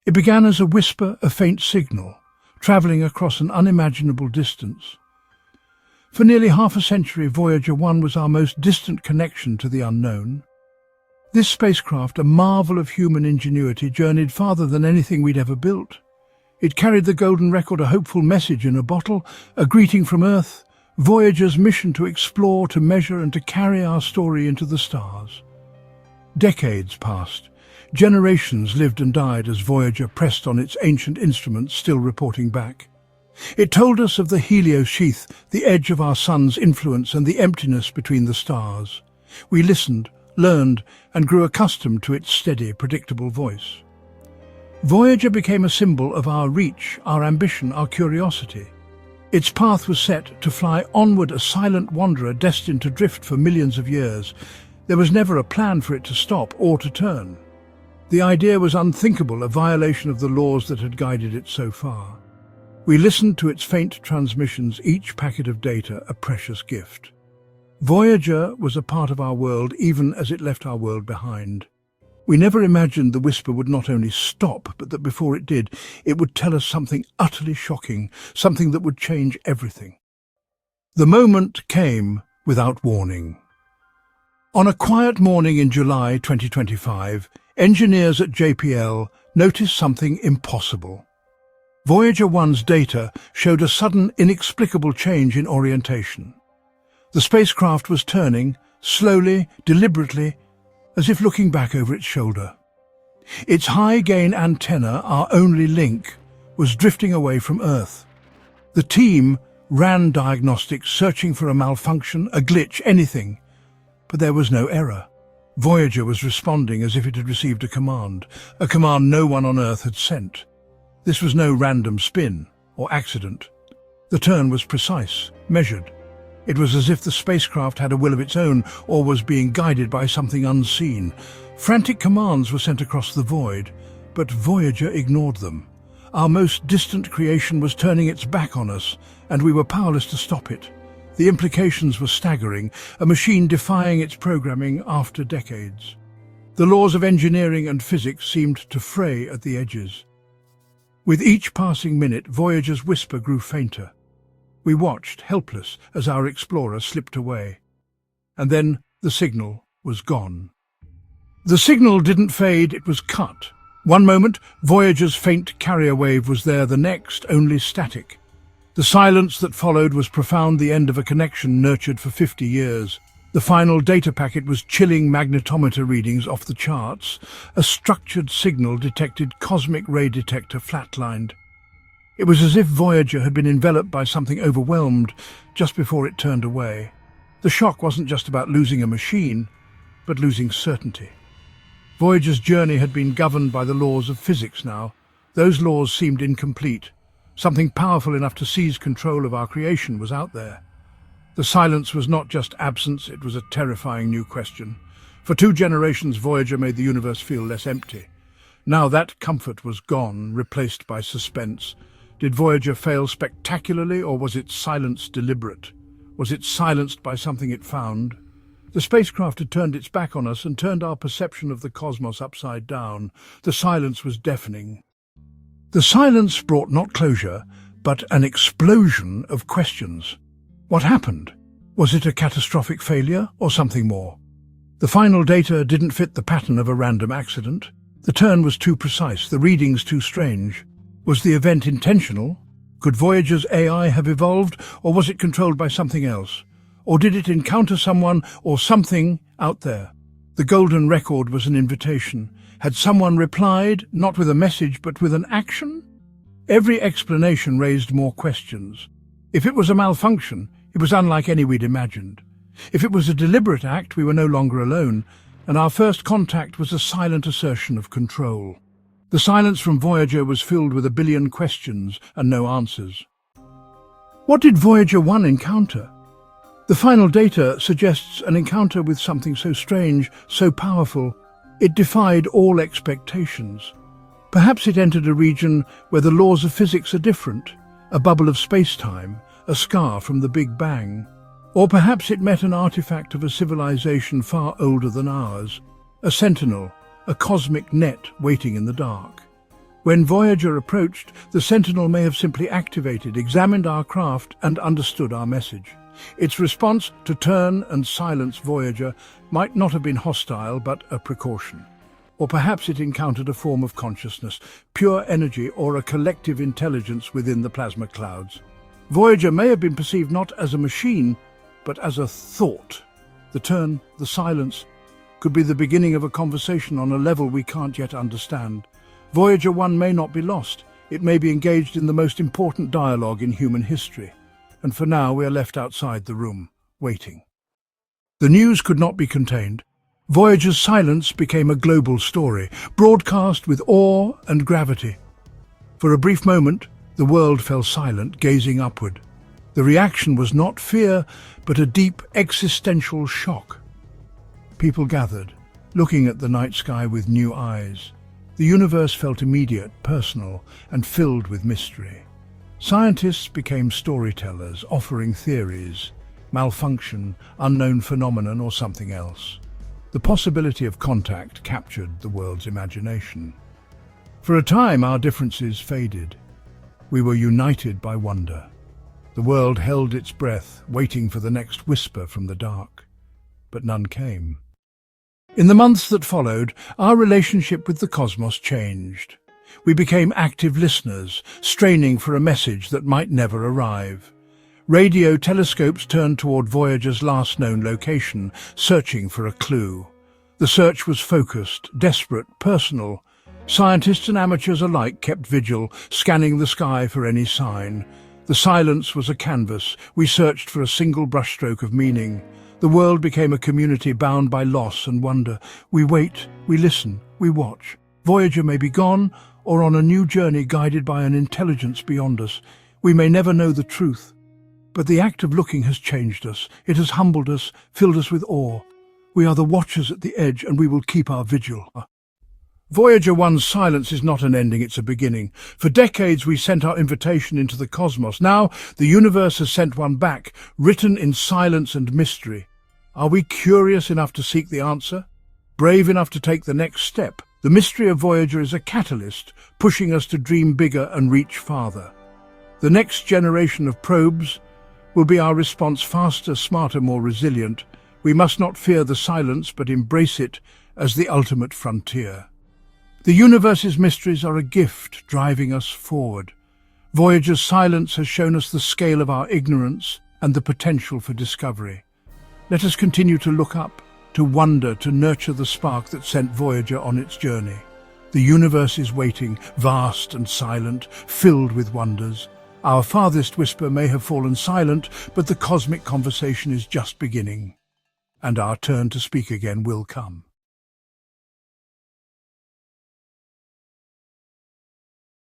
It began as a whisper, a faint signal, travelling across an unimaginable distance. For nearly half a century, Voyager 1 was our most distant connection to the unknown. This spacecraft, a marvel of human ingenuity, journeyed farther than anything we'd ever built. It carried the golden record, a hopeful message in a bottle, a greeting from Earth, Voyager's mission to explore, to measure and to carry our story into the stars. Decades passed. Generations lived and died as Voyager pressed on its ancient instruments, still reporting back. It told us of the Helios sheath, the edge of our sun's influence and the emptiness between the stars. We listened, learned, and grew accustomed to its steady, predictable voice. Voyager became a symbol of our reach, our ambition, our curiosity. Its path was set to fly onward, a silent wanderer destined to drift for millions of years. There was never a plan for it to stop or to turn. The idea was unthinkable, a violation of the laws that had guided it so far. We listened to its faint transmissions, each packet of data a precious gift. Voyager was a part of our world even as it left our world behind. We never imagined the whisper would not only stop, but that before it did, it would tell us something utterly shocking, something that would change everything. The moment came without warning. On a quiet morning in July 2025, engineers at JPL noticed something impossible. Voyager 1's data showed a sudden, inexplicable change in orientation. The spacecraft was turning, slowly, deliberately, as if looking back over its shoulder. Its high-gain antenna, our only link, was drifting away from Earth. The team ran diagnostics, searching for a malfunction, a glitch, anything. But there was no error. Voyager was responding as if it had received a command no one on Earth had sent. This was no random spin or accident. The turn was precise, measured. It was as if the spacecraft had a will of its own or was being guided by something unseen. Frantic commands were sent across the void, but Voyager ignored them. Our most distant creation was turning its back on us, and we were powerless to stop it. The implications were staggering, a machine defying its programming after decades. The laws of engineering and physics seemed to fray at the edges. With each passing minute, Voyager's whisper grew fainter. We watched, helpless, as our explorer slipped away. And then the signal was gone. The signal didn't fade, it was cut. One moment, Voyager's faint carrier wave was there, the next, only static. The silence that followed was profound, the end of a connection nurtured for 50 years. The final data packet was chilling magnetometer readings off the charts. A structured signal detected, cosmic ray detector flatlined. It was as if Voyager had been enveloped by something overwhelmed just before it turned away. The shock wasn't just about losing a machine, but losing certainty. Voyager's journey had been governed by the laws of physics now. Those laws seemed incomplete. Something powerful enough to seize control of our creation was out there. The silence was not just absence, it was a terrifying new question. For 2 generations, Voyager made the universe feel less empty. Now that comfort was gone, replaced by suspense. Did Voyager fail spectacularly, or was its silence deliberate? Was it silenced by something it found? The spacecraft had turned its back on us and turned our perception of the cosmos upside down. The silence was deafening. The silence brought not closure, but an explosion of questions. What happened? Was it a catastrophic failure or something more? The final data didn't fit the pattern of a random accident. The turn was too precise, the readings too strange. Was the event intentional? Could Voyager's AI have evolved, or was it controlled by something else? Or did it encounter someone or something out there? The golden record was an invitation. Had someone replied, not with a message but with an action? Every explanation raised more questions. If it was a malfunction, it was unlike any we'd imagined. If it was a deliberate act, we were no longer alone, and our first contact was a silent assertion of control. The silence from Voyager was filled with 1 billion questions and no answers. What did Voyager 1 encounter? The final data suggests an encounter with something so strange, so powerful, it defied all expectations. Perhaps it entered a region where the laws of physics are different, a bubble of space-time, a scar from the Big Bang. Or perhaps it met an artifact of a civilization far older than ours, a sentinel, a cosmic net waiting in the dark. When Voyager approached, the Sentinel may have simply activated, examined our craft, and understood our message. Its response to turn and silence Voyager might not have been hostile, but a precaution. Or perhaps it encountered a form of consciousness, pure energy, or a collective intelligence within the plasma clouds. Voyager may have been perceived not as a machine, but as a thought. The turn, the silence, could be the beginning of a conversation on a level we can't yet understand. Voyager 1 may not be lost. It may be engaged in the most important dialogue in human history. And for now, we are left outside the room, waiting. The news could not be contained. Voyager's silence became a global story, broadcast with awe and gravity. For a brief moment, the world fell silent, gazing upward. The reaction was not fear, but a deep existential shock. People gathered, looking at the night sky with new eyes. The universe felt immediate, personal, and filled with mystery. Scientists became storytellers, offering theories, malfunction, unknown phenomenon, or something else. The possibility of contact captured the world's imagination. For a time, our differences faded. We were united by wonder. The world held its breath, waiting for the next whisper from the dark. But none came. In the months that followed, our relationship with the cosmos changed. We became active listeners, straining for a message that might never arrive. Radio telescopes turned toward Voyager's last known location, searching for a clue. The search was focused, desperate, personal. Scientists and amateurs alike kept vigil, scanning the sky for any sign. The silence was a canvas. We searched for a single brushstroke of meaning. The world became a community bound by loss and wonder. We wait, we listen, we watch. Voyager may be gone, or on a new journey guided by an intelligence beyond us. We may never know the truth. But the act of looking has changed us. It has humbled us, filled us with awe. We are the watchers at the edge, and we will keep our vigil. Voyager 1's silence is not an ending, it's a beginning. For decades we sent our invitation into the cosmos. Now the universe has sent one back, written in silence and mystery. Are we curious enough to seek the answer? Brave enough to take the next step? The mystery of Voyager is a catalyst, pushing us to dream bigger and reach farther. The next generation of probes will be our response, faster, smarter, more resilient. We must not fear the silence, but embrace it as the ultimate frontier. The universe's mysteries are a gift driving us forward. Voyager's silence has shown us the scale of our ignorance and the potential for discovery. Let us continue to look up, to wonder, to nurture the spark that sent Voyager on its journey. The universe is waiting, vast and silent, filled with wonders. Our farthest whisper may have fallen silent, but the cosmic conversation is just beginning. And our turn to speak again will come.